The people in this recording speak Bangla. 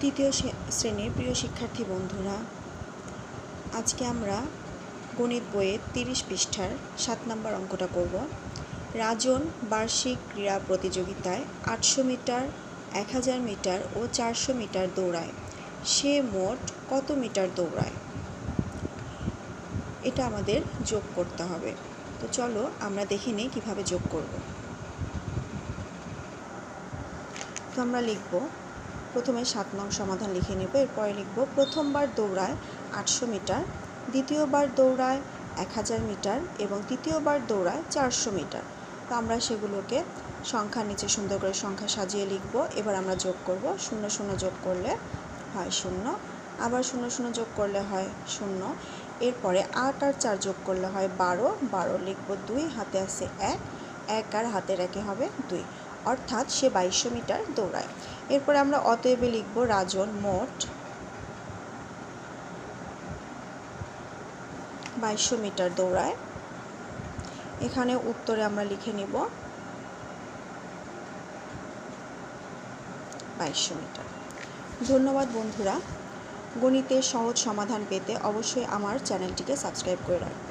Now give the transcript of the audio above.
তৃতীয় শ্রেণীর প্রিয় শিক্ষার্থী বন্ধুরা, আজকে আমরা গণিত বইয়ের 30 পৃষ্ঠার 7 নম্বর অঙ্কটা করব। রাজন বার্ষিক ক্রীড়া প্রতিযোগিতায় 800 মিটার, 1000 মিটার ও 400 মিটার দৌড়ায়। সে মোট কত মিটার দৌড়ায়? এটা আমাদের যোগ করতে হবে। তো চলো আমরা দেখে নিই কীভাবে যোগ করব। তো আমরা লিখব, প্রথমে 7 নং সমাধান লিখে নেব। এরপরে লিখব প্রথমবার দৌড়ায় 800 মিটার, দ্বিতীয়বার দৌড়ায় 1000 মিটার এবং তৃতীয়বার দৌড়ায় 400 মিটার। তো আমরা সেগুলোকে সংখ্যার নিচে সুন্দর করে সংখ্যা সাজিয়ে লিখব। এবার আমরা যোগ করব। 0 0 যোগ করলে হয় 0, আবার 0 0 যোগ করলে হয় 0। এরপরে 8 আর 4 যোগ করলে হয় 12, 12 লিখব 2, হাতে আছে 1, 1 আর হাতের 1 হবে 2, অর্থাৎ সে 2200 মিটার দৌড়ায়। এরপরে আমরা অতএবে লিখব রাজন মোট 2200 মিটার দৌড়ায়। এখানে উত্তরে আমরা লিখে নিব 2200 মিটার। ধন্যবাদ বন্ধুরা। গণিতের সহজ সমাধান পেতে অবশ্যই আমার চ্যানেলটিকে সাবস্ক্রাইব করে রাখবেন।